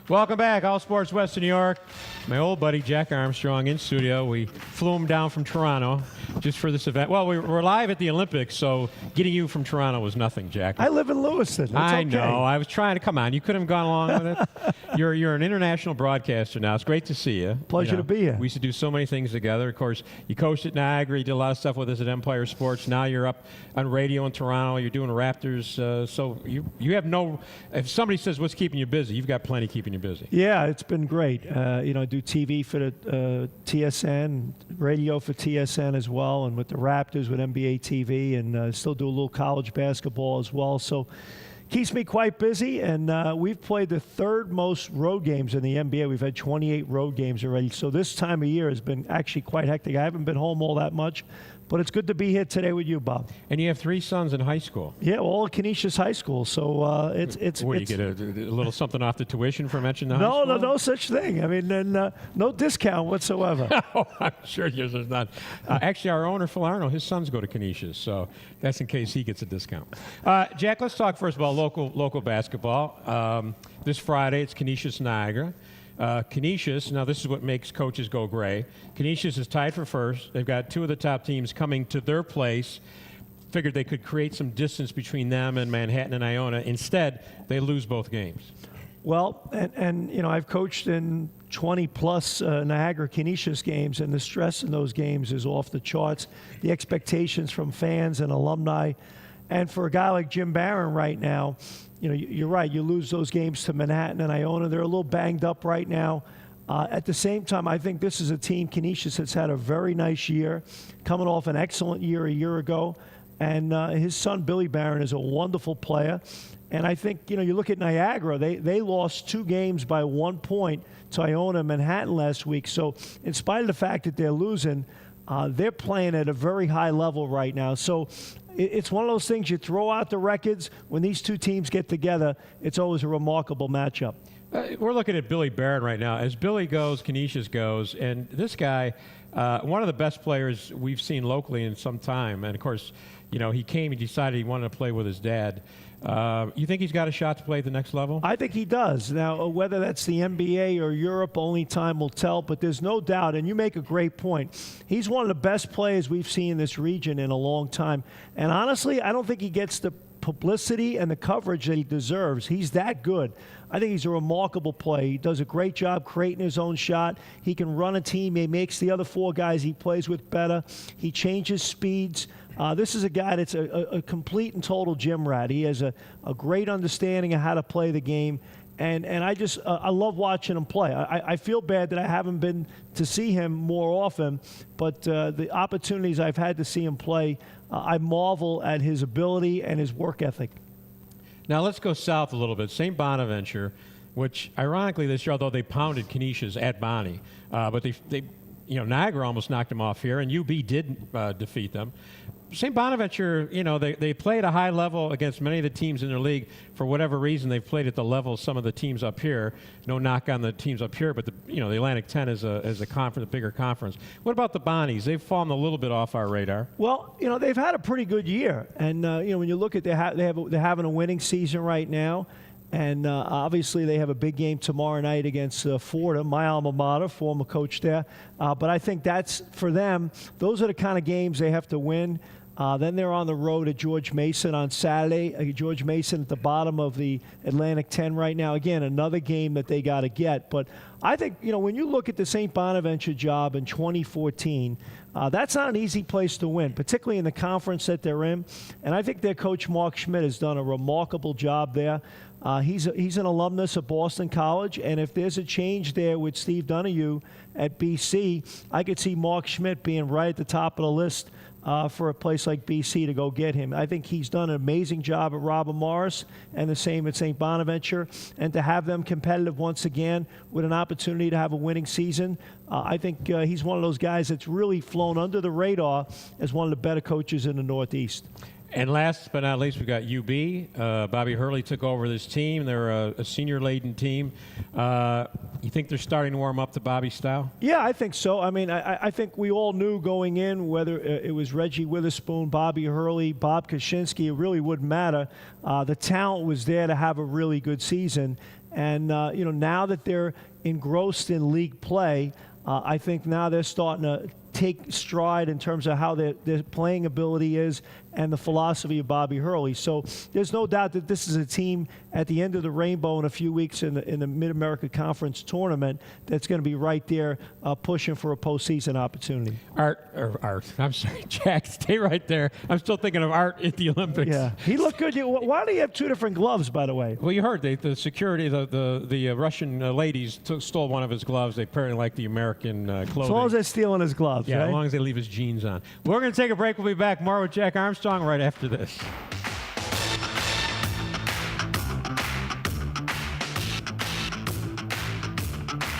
Welcome back, All Sports Western New York. My old buddy Jack Armstrong in studio. We flew him down from Toronto just for this event. Well, we're live at the Olympics, so getting you from Toronto was nothing, Jack. I live in Lewiston. That's I okay. know. I was trying to come on. You couldn't have gone along with it. You're an international broadcaster now. It's great to see you. Pleasure to be here. We used to do so many things together. Of course, you coached at Niagara. You did a lot of stuff with us at Empire Sports. Now you're up on radio in Toronto. You're doing Raptors. So you have no. If somebody says what's keeping you busy, you've got plenty keeping you busy. Yeah, it's been great. I do TV for the TSN, radio for TSN as well, and with the Raptors with NBA TV, and still do a little college basketball as well. So keeps me quite busy, and we've played the third most road games in the NBA. We've had 28 road games already. So this time of year has been actually quite hectic. I haven't been home all that much, but it's good to be here today with you, Bob. And you have 3 sons in high school. Yeah, all at Canisius High School. So it's. What, you get a little something off the tuition for mentioning the high school? No such thing. I mean, no discount whatsoever. Oh, I'm sure there's not. Actually, our owner, Phil Arno, his sons go to Canisius, so that's in case he gets a discount. Jack, let's talk first about local basketball. This Friday, it's Canisius Niagara. Canisius, now this is what makes coaches go gray. Canisius is tied for first. They've got 2 of the top teams coming to their place. Figured they could create some distance between them and Manhattan and Iona. Instead, they lose both games. Well, and I've coached in 20-plus Niagara Canisius games, and the stress in those games is off the charts. The expectations from fans and alumni. And for a guy like Jim Barron right now, you're right. You lose those games to Manhattan and Iona. They're a little banged up right now. At the same time, I think this is a team, Canisius, that's had a very nice year, coming off an excellent year a year ago. And his son, Billy Barron, is a wonderful player. And I think, you look at Niagara, they lost 2 games by 1 point to Iona and Manhattan last week. So in spite of the fact that they're losing, they're playing at a very high level right now. So it's one of those things, you throw out the records. When these 2 teams get together, it's always a remarkable matchup. We're looking at Billy Barron right now. As Billy goes, Canisius goes. And this guy, one of the best players we've seen locally in some time. And, of course, he came and decided he wanted to play with his dad. You think he's got a shot to play at the next level? I think he does. Now, whether that's the NBA or Europe, only time will tell. But there's no doubt, and you make a great point, he's one of the best players we've seen in this region in a long time. And honestly, I don't think he gets the publicity and the coverage that he deserves. He's that good. I think he's a remarkable player. He does a great job creating his own shot. He can run a team. He makes the other 4 guys he plays with better. He changes speeds. This is a guy that's a complete and total gym rat. He has a great understanding of how to play the game. And I love watching him play. I feel bad that I haven't been to see him more often, but the opportunities I've had to see him play, I marvel at his ability and his work ethic. Now let's go south a little bit. St. Bonaventure, which ironically this year, although they pounded Canisius at Bonnie, but they Niagara almost knocked them off here, and UB did defeat them. St. Bonaventure, they play at a high level against many of the teams in their league. For whatever reason, they've played at the level of some of the teams up here. No knock on the teams up here, but the Atlantic 10 is a conference, a bigger conference. What about the Bonnies? They've fallen a little bit off our radar. Well, they've had a pretty good year, and when you look at they're having a winning season right now. And obviously they have a big game tomorrow night against Fordham, my alma mater, former coach there. But I think that's, for them, those are the kind of games they have to win. Then they're on the road at George Mason on Saturday. George Mason at the bottom of the Atlantic 10 right now. Again, another game that they got to get. But I think, when you look at the St. Bonaventure job in 2014, that's not an easy place to win, particularly in the conference that they're in. And I think their coach, Mark Schmidt, has done a remarkable job there. He's an alumnus of Boston College, and if there's a change there with Steve Donahue at BC, I could see Mark Schmidt being right at the top of the list for a place like BC to go get him. I think he's done an amazing job at Robert Morris, and the same at St. Bonaventure. And to have them competitive once again with an opportunity to have a winning season, I think he's one of those guys that's really flown under the radar as one of the better coaches in the Northeast. And last but not least, we've got UB. Bobby Hurley took over this team. They're a senior-laden team. You think they're starting to warm up to Bobby's style? Yeah, I think so. I mean, I think we all knew going in, whether it was Reggie Witherspoon, Bobby Hurley, Bob Kaczynski, it really wouldn't matter. The talent was there to have a really good season. And now that they're engrossed in league play, I think now they're starting to take stride in terms of how their playing ability is and the philosophy of Bobby Hurley. So there's no doubt that this is a team at the end of the rainbow in a few weeks in the Mid-America Conference tournament that's going to be right there pushing for a postseason opportunity. Art, I'm sorry, Jack, stay right there. I'm still thinking of Art at the Olympics. Yeah, he looked good. Why do you have two different gloves, by the way? Well, you heard the security, the Russian ladies stole one of his gloves. They apparently like the American clothing. As long as they're stealing his gloves, yeah, right? as long as they leave his jeans on. We're going to take a break. We'll be back more with Jack Armstrong right after this.